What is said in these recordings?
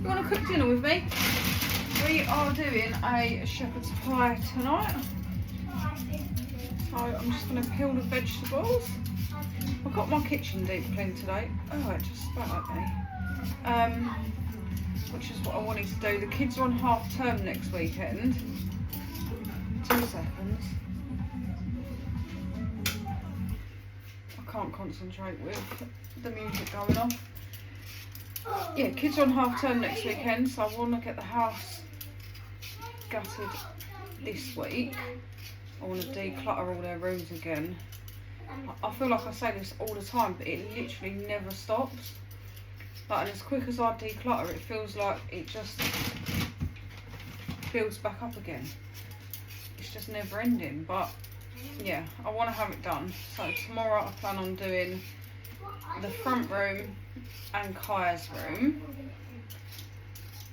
You want to cook dinner with me? We are doing a shepherd's pie tonight. So I'm just going to peel the vegetables. I've got my kitchen deep clean today. Oh, it just spat at me. Which is what I wanted to do. The kids are on half term next weekend. 2 seconds. I can't concentrate with the music going on. Yeah, kids are on half term next weekend, so I want to get the house gutted this week. I want to declutter all their rooms again. I feel like I say this all the time, but it literally never stops. Like, and as quick as I declutter, it feels like it just builds back up again. It's just never ending, but yeah, I want to have it done. So tomorrow I plan on doing the front room and Kai's room,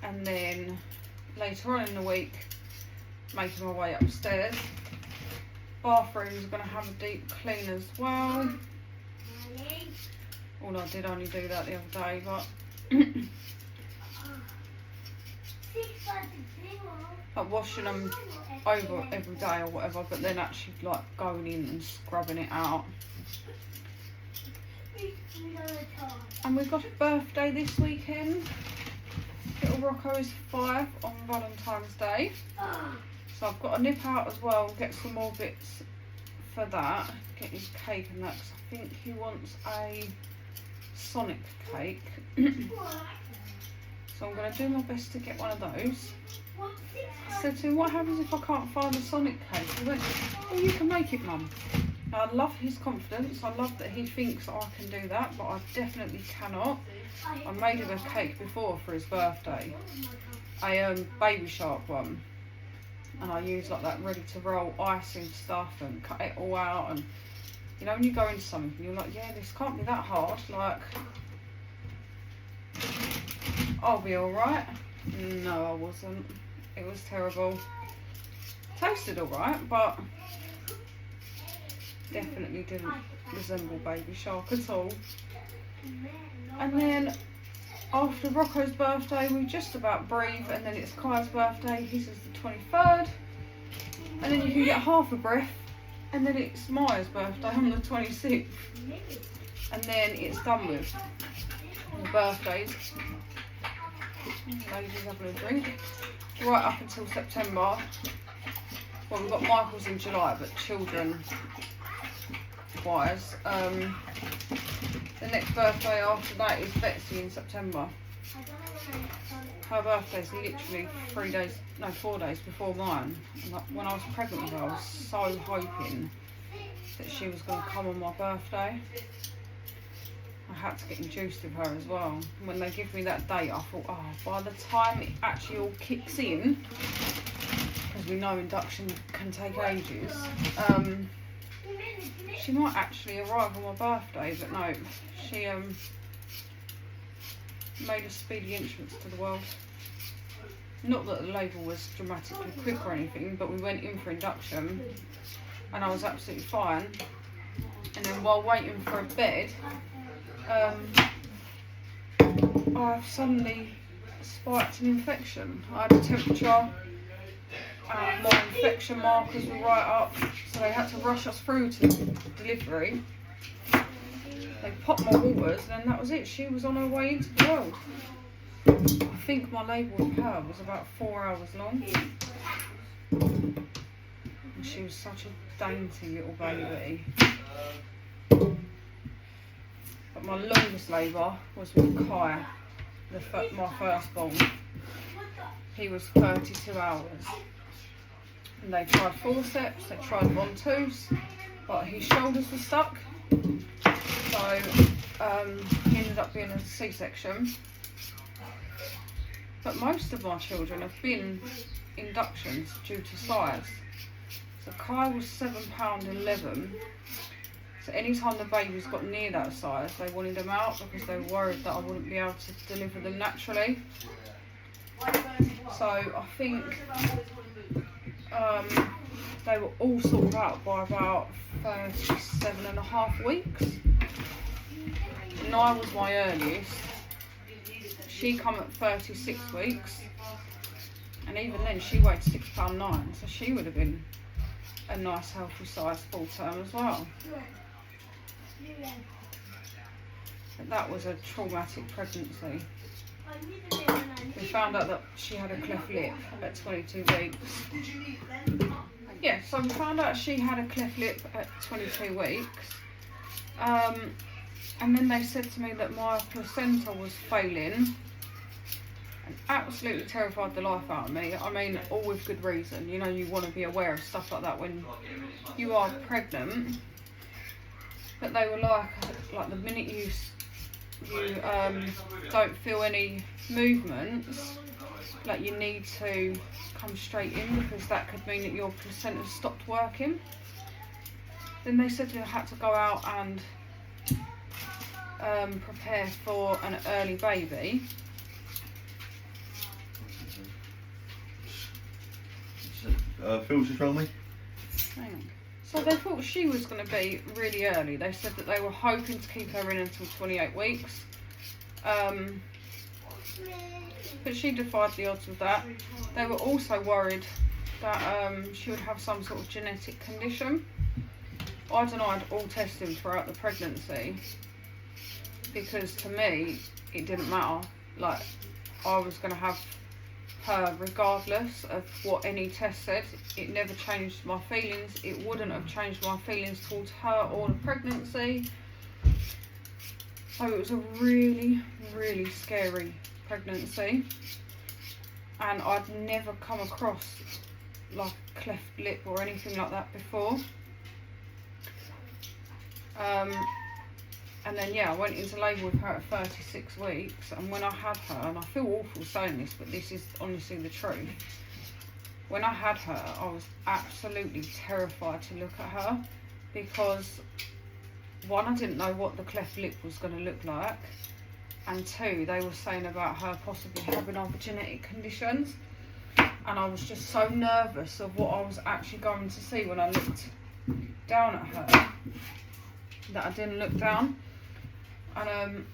and then later on in the week making my way upstairs. Bathroom's going to have a deep clean as well. Although I did only do that the other day, but like washing them over every day or whatever, but then actually like going in and scrubbing it out. And we've got a birthday this weekend. Little Rocco is 5 on Valentine's Day. So I've got to nip out as well and get some more bits for that. Get his cake and that, because I think he wants a Sonic cake. So I'm going to do my best to get one of those. I said to him, what happens if I can't find a Sonic cake? He went, well, you can make it, Mum. Now, I love his confidence. I love that he thinks I can do that, but I definitely cannot. I made him a cake before for his birthday. A Baby Shark one. And I used like that ready to roll icing stuff and cut it all out. And you know, when you go into something and you're like, yeah, this can't be that hard. Like, I'll be alright. No, I wasn't. It was terrible. Tasted alright, but definitely didn't resemble Baby Shark at all. And then after Rocco's birthday, we just about breathe, and then it's Kai's birthday. His is the 23rd, and then you can get half a breath, and then it's Maya's birthday on the 26th, and then it's done with the birthdays. Ladies having a drink right up until September. Well, we've got Michael's in July, but children wise, the next birthday after that is Betsy in September. Her birthday's literally 4 days before mine. And when I was pregnant with her, I was so hoping that she was going to come on my birthday. I had to get induced with her as well. When they give me that date, I thought, oh, by the time it actually all kicks in, because we know induction can take ages, she might actually arrive on my birthday, but no, she made a speedy entrance to the world. Not that the labour was dramatically quick or anything, but we went in for induction and I was absolutely fine. And then while waiting for a bed, I suddenly spiked an infection. I had a temperature, and my infection markers were right up, so they had to rush us through to delivery. They popped my waters, and then that was it. She was on her way into the world. I think my labour with her was about 4 hours long. And she was such a dainty little baby. But my longest labour was with Kai, my firstborn. He was 32 hours. And they tried forceps, they tried 1-2s, but his shoulders were stuck. So he ended up being a C-section. But most of my children have been inductions due to size. So Kai was £7.11. So anytime the babies got near that size, they wanted them out because they were worried that I wouldn't be able to deliver them naturally. So I think they were all sorted out by about 37.5 weeks. 9 was my earliest. She come at 36 weeks, and even then she weighed £6.9, so she would have been a nice healthy size full term as well. But that was a traumatic pregnancy. We found out that she had a cleft lip at 22 weeks. Yeah, so we found out she had a cleft lip at 22 weeks. And then they said to me that my placenta was failing, and absolutely terrified the life out of me. I mean, all with good reason. You know, you want to be aware of stuff like that when you are pregnant. But they were like the minute you don't feel any movements, like you need to come straight in, because that could mean that your placenta stopped working. Then they said I had to go out and prepare for an early baby. Phil just told me. Hang on. So they thought she was going to be really early. They said that they were hoping to keep her in until 28 weeks. But she defied the odds with that. They were also worried that she would have some sort of genetic condition. I denied all testing throughout the pregnancy, because to me it didn't matter. Like, I was going to have her regardless of what any test said. It never changed my feelings. It wouldn't have changed my feelings towards her or the pregnancy. So it was a really, really scary pregnancy, and I'd never come across like cleft lip or anything like that before. And then I went into labour with her at 36 weeks, and when I had her, and I feel awful saying this, but this is honestly the truth, when I had her I was absolutely terrified to look at her, because one, I didn't know what the cleft lip was going to look like, and two, they were saying about her possibly having other genetic conditions, and I was just so nervous of what I was actually going to see when I looked down at her that I didn't look down. And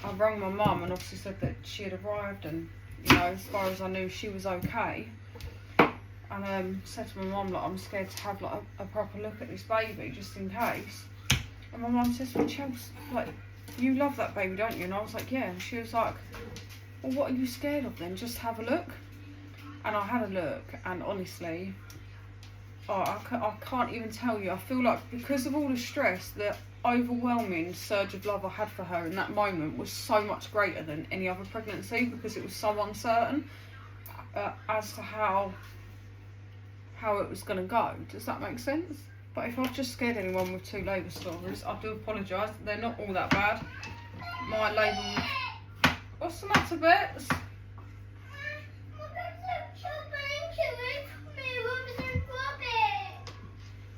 I rang my mum and obviously said that she had arrived, and you know, as far as I knew, she was okay. And said to my mum, like, I'm scared to have like a proper look at this baby just in case. And my mum says, well, Chelsea, like, you love that baby, don't you? And I was like, yeah. And she was like, well, what are you scared of then? Just have a look. And I had a look, and honestly, I can't even tell you. I feel like because of all the stress, the overwhelming surge of love I had for her in that moment was so much greater than any other pregnancy, because it was so uncertain as to how it was going to go. Does that make sense? But if I've just scared anyone with 2 labour stories, I do apologise. They're not all that bad. My labour... What's the matter, Bets?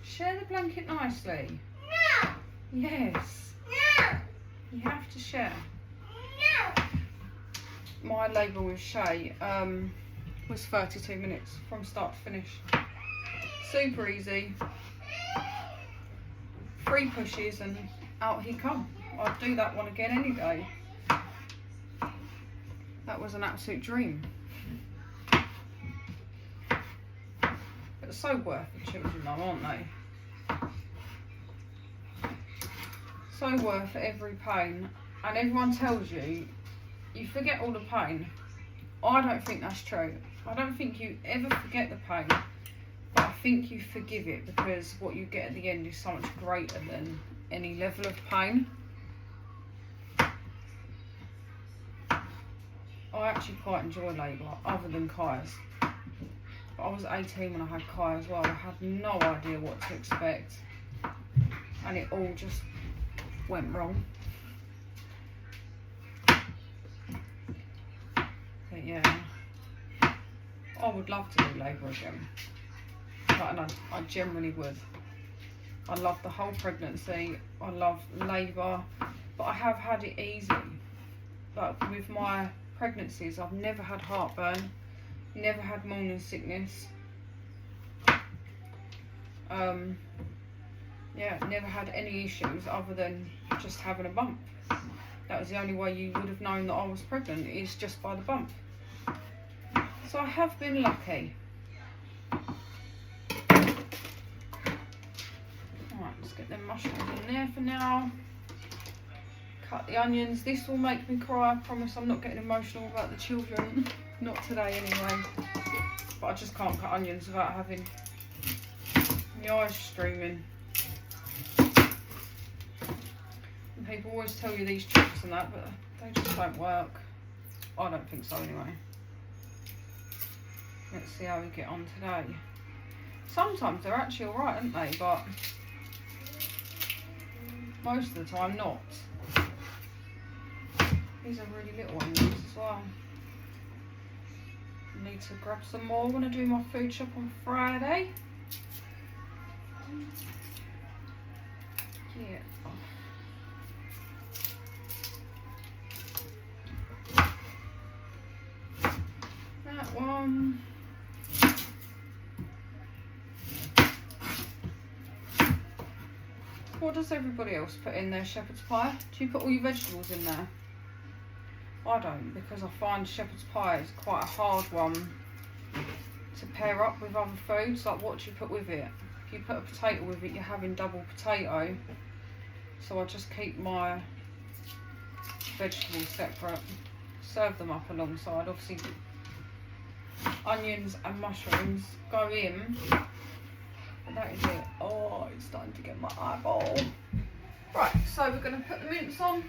Share the blanket nicely. No. Yes. No. You have to share. No. My labour with Shay was 32 minutes from start to finish. Super easy. 3 pushes and out he come. I'd do that one again any day. That was an absolute dream. But so worth the children though, aren't they? So worth every pain. And everyone tells you, you forget all the pain. I don't think that's true. I don't think you ever forget the pain. But I think you forgive it, because what you get at the end is so much greater than any level of pain. I actually quite enjoy labour, other than Kai's. But I was 18 when I had Kai as well. I had no idea what to expect, and it all just went wrong. But yeah, I would love to do labour again. But I generally would. I love the whole pregnancy. I love labour, but I have had it easy. Like with my pregnancies, I've never had heartburn, never had morning sickness. Yeah, never had any issues other than just having a bump. That was the only way you would have known that I was pregnant, is just by the bump. So I have been lucky. Alright, let's get them mushrooms in there for now. Cut the onions. This will make me cry, I promise. I'm not getting emotional about the children. Not today anyway. But I just can't cut onions without having my eyes streaming. And people always tell you these tricks and that, but they just don't work. I don't think so anyway. Let's see how we get on today. Sometimes they're actually alright, aren't they? But most of the time not. These are really little ones as well. I need to grab some more when I do my food shop on Friday. Yeah. That one. What does everybody else put in their shepherd's pie? Do you put all your vegetables in there? I don't, because I find shepherd's pie is quite a hard one to pair up with other foods. Like, what do you put with it? If you put a potato with it, you're having double potato. So I just keep my vegetables separate, serve them up alongside. Obviously, onions and mushrooms go in. But that is it. Oh, it's starting to get my eyeball. Right, so we're going to put the mince on.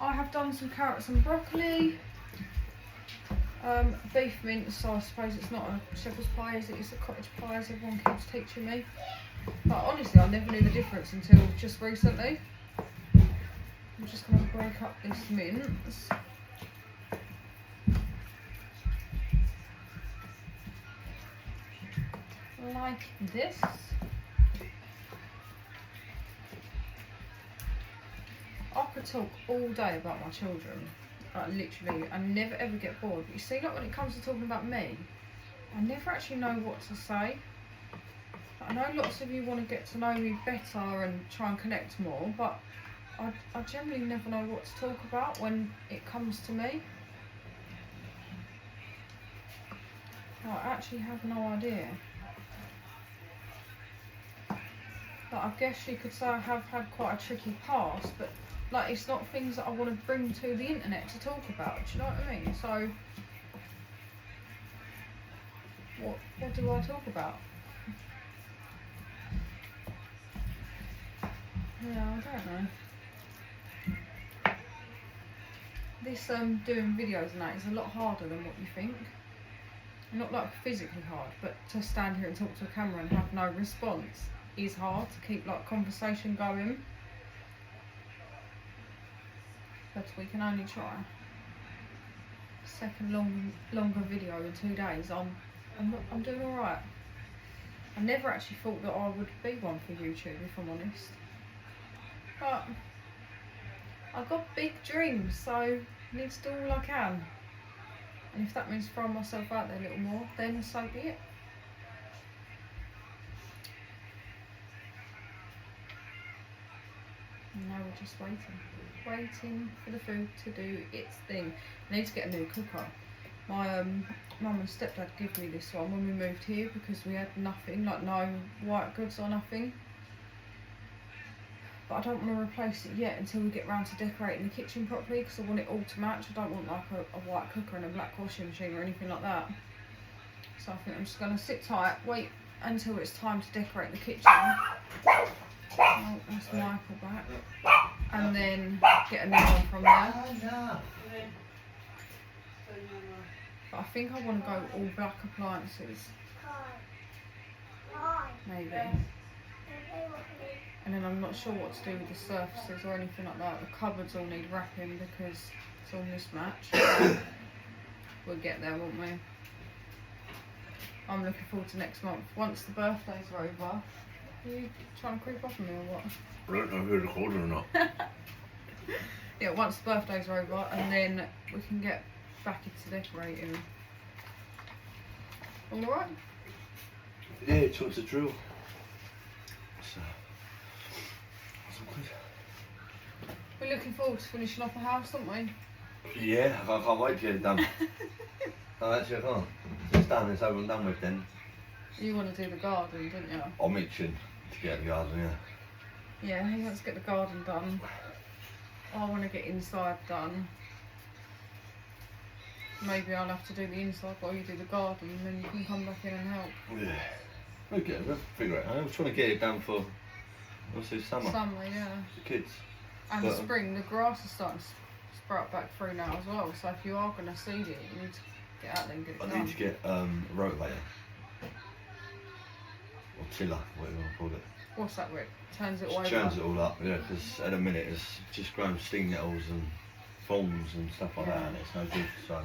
I have done some carrots and broccoli. Beef mince, so I suppose it's not a shepherd's pie, is it? It's a cottage pie, as everyone keeps teaching me. But honestly, I never knew the difference until just recently. I'm just going to break up this mince. Like this. I could talk all day about my children, like literally. I never ever get bored. But you see, like when it comes to talking about me, I never actually know what to say. I know lots of you want to get to know me better and try and connect more, but I generally never know what to talk about when it comes to me. I actually have no idea. But I guess you could say I have had quite a tricky past, but like, it's not things that I want to bring to the internet to talk about, do you know what I mean? So, what do I talk about? Yeah, I don't know. This doing videos and that is a lot harder than what you think. Not like physically hard, but to stand here and talk to a camera and have no response is hard, to keep like conversation going. But we can only try. Second longer video in 2 days. I'm doing all right. I never actually thought that I would be one for YouTube, if I'm honest. But I've got big dreams, so I need to do all I can. And if that means throwing myself out there a little more, then so be it. And now we're just waiting for the food to do its thing. I need to get a new cooker. My mum and stepdad gave me this one when we moved here because we had nothing, like no white goods or nothing. But I don't want to replace it yet until we get round to decorating the kitchen properly, because I want it all to match. I don't want like a white cooker and a black washing machine or anything like that. So I think I'm just going to sit tight, wait until it's time to decorate the kitchen. Oh, that's Michael back. And then get a new one from there. But I think I want to go all black appliances. Maybe. And then I'm not sure what to do with the surfaces or anything like that. The cupboards all need wrapping because it's all mismatched. We'll get there, won't we? I'm looking forward to next month. Once the birthdays are over. Are you trying to creep off on me or what? I don't know if you're recording or not. Yeah, once the birthdays are over, and then we can get back into decorating. Alright? Yeah, it's what's the drill. So, We're looking forward to finishing off the house, aren't we? Yeah, I can't wait to get it done. No, actually I can't. It's done, it's over and done with then. You want to do the garden, don't you? I'm itching to get the garden, yeah. Yeah, he wants to get the garden done. I want to get inside done. Maybe I'll have to do the inside while you do the garden, and then you can come back in and help. Yeah. We'll figure it out. I'm trying to get it done for, what's this, summer? Summer, yeah. The kids. And the spring, the grass is starting to sprout back through now as well. So if you are going to seed it, you need to get out there and get it done. I need to get a rotavator. Or tiller, whatever you want to call it. What's that, Rick? Turns it all over? Turns it all up, yeah, because at the minute it's just growing sting nettles and thorns and stuff like that, and it's no good, so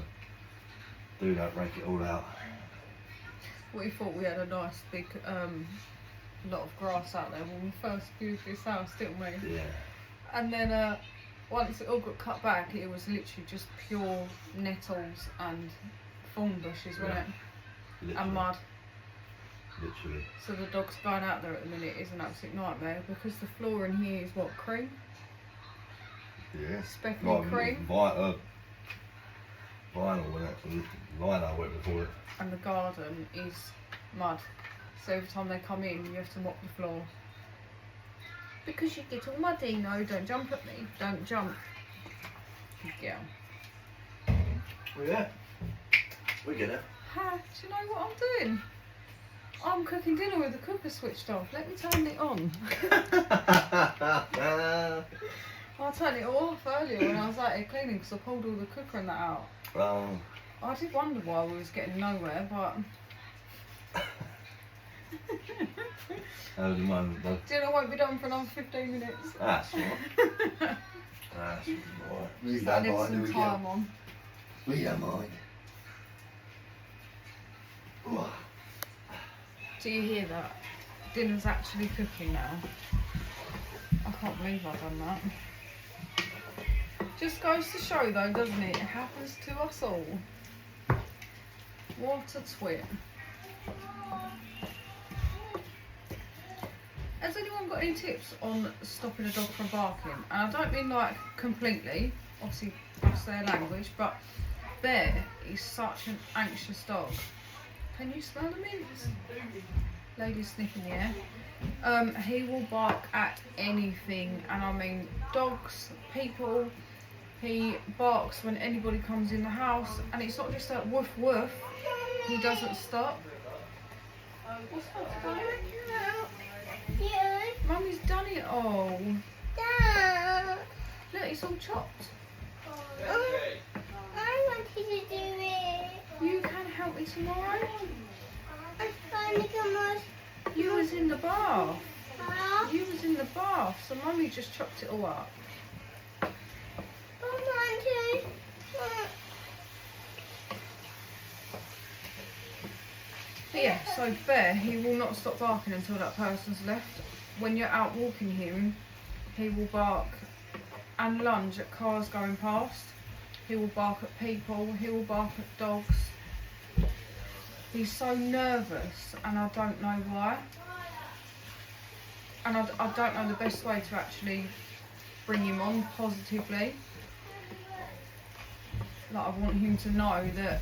do that, rake it all out. We thought we had a nice big lot of grass out there when we first viewed this house, didn't we? Yeah. And then once it all got cut back, it was literally just pure nettles and thorn bushes, wasn't it? Literally. And mud. Literally. So the dog's going out there at the minute is an absolute nightmare because the floor in here is what, cream? Yeah. Speckly cream. Vinyl, when it's lino, whatever they call it. And the garden is mud. So every time they come in, you have to mop the floor. Because you get all muddy. No, don't jump at me. Don't jump. Good girl. Well, yeah. We get it. Ha, do you know what I'm doing? I'm cooking dinner with the cooker switched off. Let me turn it on. I turned it all off earlier when I was out here cleaning because I pulled all the cooker and that out. I did wonder why we was getting nowhere, but... At the moment, though. Dinner won't be done for another 15 minutes. That's right. That's right. We Just don't added mind, some do we, time on. We don't mind. Ooh. Do you hear that? Dinner's actually cooking now. I can't believe I've done that. Just goes to show though, doesn't it? It happens to us all. What a twit. Has anyone got any tips on stopping a dog from barking? And I don't mean like completely, obviously that's their language, but Bear is such an anxious dog. Can you smell the mints? Lady's sniffing the air. He will bark at anything, and I mean dogs, people. He barks when anybody comes in the house, and it's not just that woof woof. He doesn't stop. What's that today? Mummy's done it all. Look, it's all chopped. I wanted to do it. You can help me tomorrow. I'm trying to come on. You was in the bath. Huh? You was in the bath, so Mummy just chopped it all up. I want to. But yeah, so Bear, he will not stop barking until that person's left. When you're out walking him, he will bark and lunge at cars going past. He will bark at people, he will bark at dogs. He's so nervous and I don't know why. And I don't know the best way to actually bring him on positively. Like I want him to know that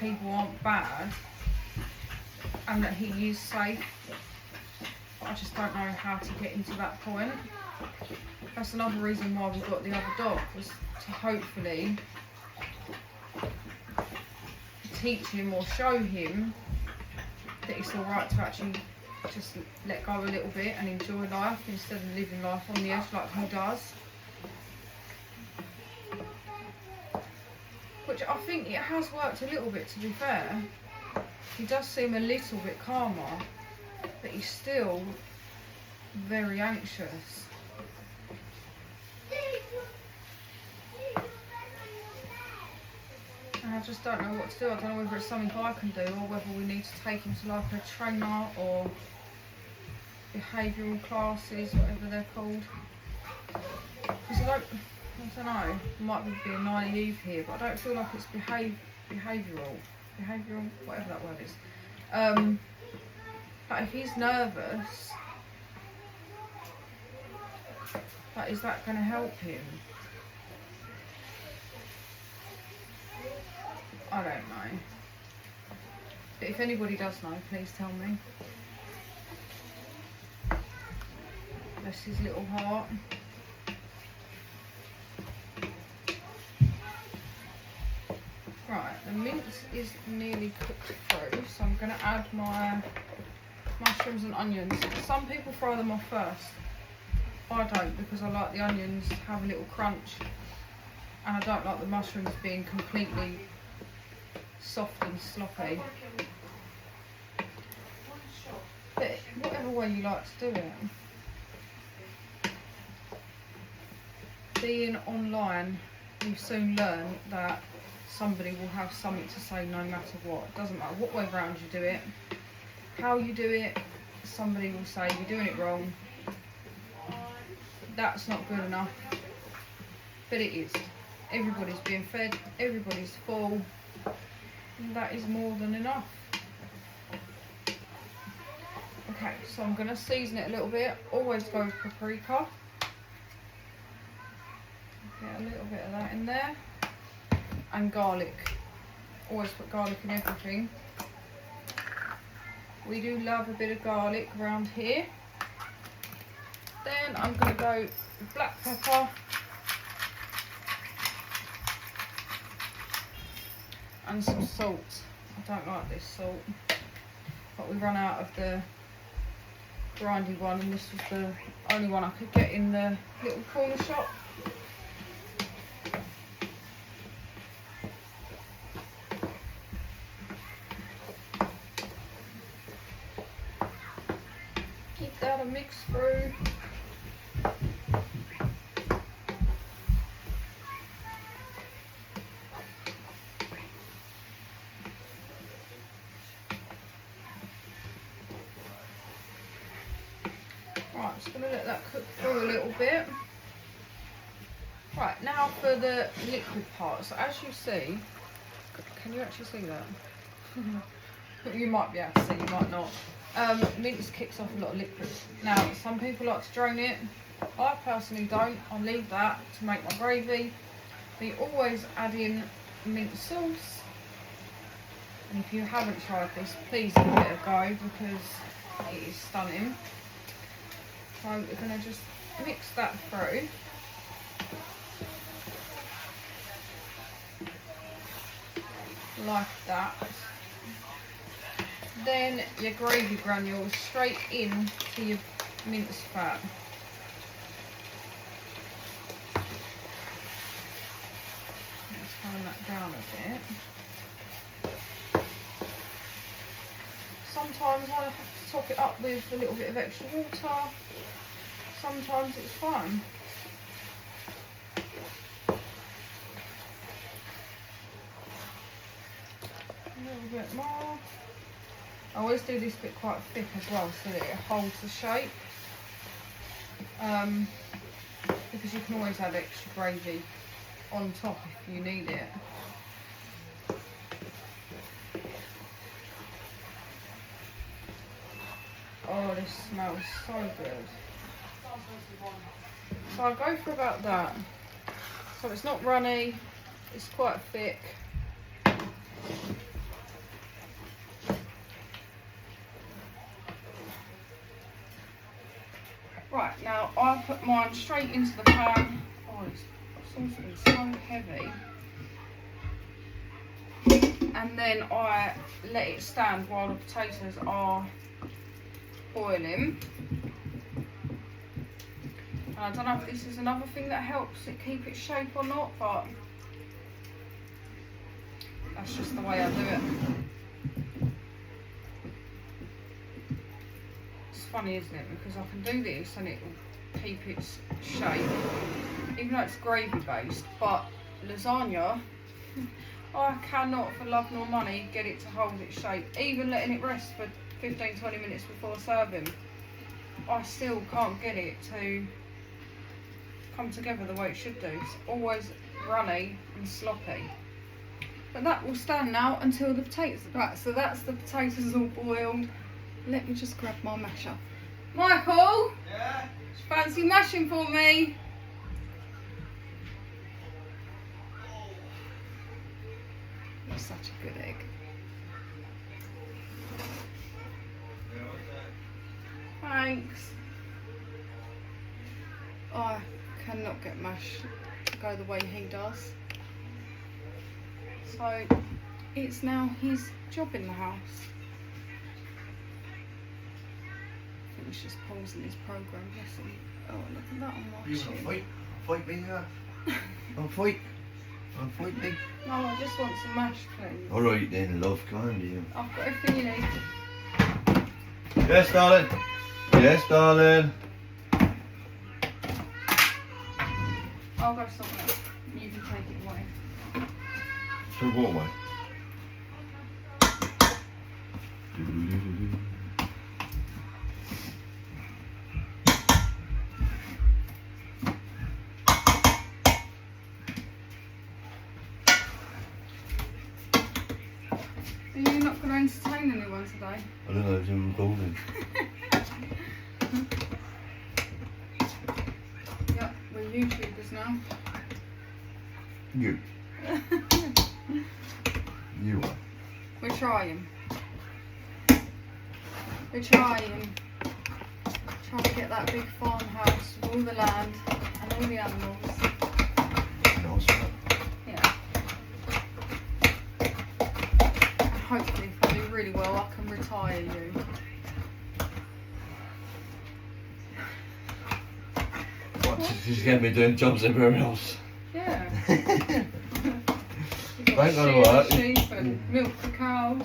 people aren't bad and that he is safe. But I just don't know how to get him to that point. That's another reason why we got the other dog, was to hopefully teach him or show him that it's alright to actually just let go a little bit and enjoy life instead of living life on the edge like he does. Which I think it has worked a little bit, to be fair. He does seem a little bit calmer, but he's still very anxious. And I just don't know what to do. I don't know whether it's something I can do or whether we need to take him to like a trainer or behavioural classes, whatever they're called. Because I don't know, I might be being naive here, but I don't feel like it's behavioural, whatever that word is. But if he's nervous, But is that going to help him? I don't know. But if anybody does know, please tell me. Bless his little heart. Right, the mince is nearly cooked through, so I'm going to add my mushrooms and onions. Some people fry them off first. I don't, because I like the onions to have a little crunch, and I don't like the mushrooms being completely soft and sloppy. But whatever way you like to do it. Being online, you soon learn that somebody will have something to say no matter what. It doesn't matter what way round you do it, how you do it, somebody will say you're doing it wrong, that's not good enough. But it is. Everybody's being fed, everybody's full, and that is more than enough. Okay, so I'm going to season it a little bit. Always go with paprika. Get a little bit of that in there. And garlic. Always put garlic in everything. We do love a bit of garlic around here. Then I'm going to go with black pepper. And some salt. I don't like this salt. But we run out of the grindy one, and this was the only one I could get in the little corner shop. Give that a mix through. Right, just going to let that cook through a little bit. Right, now for the liquid part. So as you see, can you actually see that? You might be able to see, you might not. Mince kicks off a lot of liquid. Now, some people like to drain it. I personally don't. I leave that to make my gravy. But you always add in mint sauce. And if you haven't tried this, please give it a go, because it is stunning. So we're going to just mix that through. Like that. Then your gravy granules straight in to your mince fat. Let's turn that down a bit. Sometimes I have to top it up with a little bit of extra water. Sometimes it's fine. A little bit more. I always do this bit quite thick as well, so that it holds the shape. Because you can always add extra gravy on top if you need it. Oh, this smells so good. So I go for about that. So it's not runny, it's quite thick. Right, now I put mine straight into the pan. Oh, it's also so heavy. And then I let it stand while the potatoes are boiling. And I don't know if this is another thing that helps it keep its shape or not, but that's just the way I do it. It's funny, isn't it? Because I can do this and it will keep its shape, even though it's gravy based. But lasagna, I cannot for love nor money get it to hold its shape. Even letting it rest for 15-20 minutes before serving, I still can't get it to come together the way it should do. It's always runny and sloppy. But that will stand now until the potatoes. Right, so that's the potatoes all boiled. Let me just grab my masher. Michael? Yeah? Fancy mashing for me? Such a good egg. Thanks. I cannot get mash to go the way he does. So it's now his job in the house. I think he's just pausing his program, bless him. Oh, look at that on my You chin. want to fight? Fight me, yeah. I'll fight. I'll fight me. No, I just want some mash, please. Alright then, love, go on, you. I've got everything you need. Yes, darling. Yes, darling. I'll go somewhere else. You can take it away. So what way? Are you not going to entertain anyone today? I don't know if you're recording. Yep, we're YouTubers now. You. You are. We're trying. We're trying. Trying to get that big farmhouse with all the land and all the animals. Nice one. Yeah. And hopefully, if I do really well, I can retire you. What? She's getting me doing jobs everywhere else. Yeah. Ain't gonna work. Sheep and milk the cows.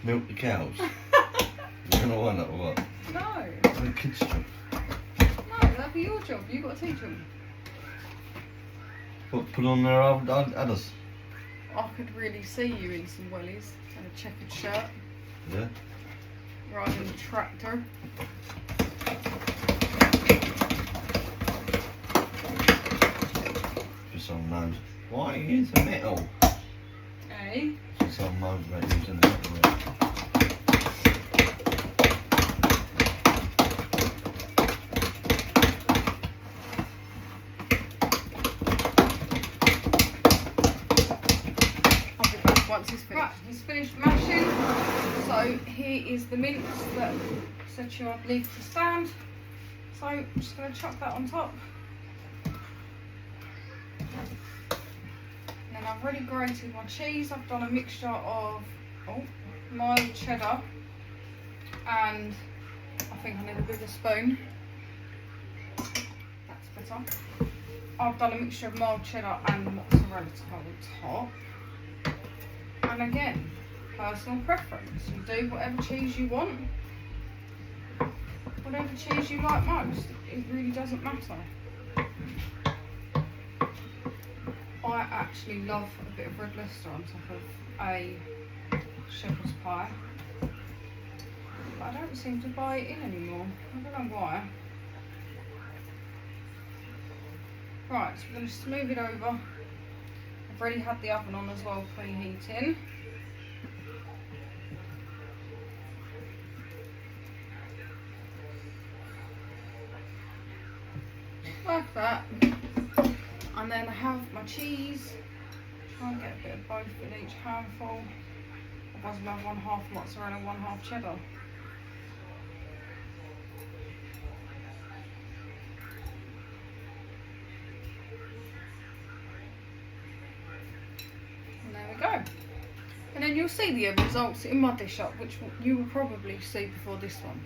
Milk the cows. You're gonna want that or what? No. The kids' job. No, that'd be your job. You've got to teach them. What, put on their adders? I could really see you in some wellies and a checkered shirt, Yeah. riding a tractor. For some moans. Why is the metal? Eh? For some moans about using the metal. I'll be back once he's finished. Right, he's finished mashing. So here is the mince that said you I'd leave to stand. So I'm just going to chuck that on top. And then I've already grated my cheese. I've done a mixture of mild cheddar and I think I need a bigger spoon. That's better. I've done a mixture of mild cheddar and mozzarella to go on top. And again, personal preference. You do whatever cheese you want. Whatever cheese you like most. It really doesn't matter. I actually love a bit of red Leicester on top of a shepherd's pie. But I don't seem to buy it in anymore. I don't know why. Right, so we're going to smooth it over. I've already had the oven on as well, preheating. Like that. And then I have my cheese. Try and get a bit of both in each handful. Otherwise I'll have 1/2 mozzarella, 1/2 cheddar. And there we go. And then you'll see the end results in my dish up, which you will probably see before this one.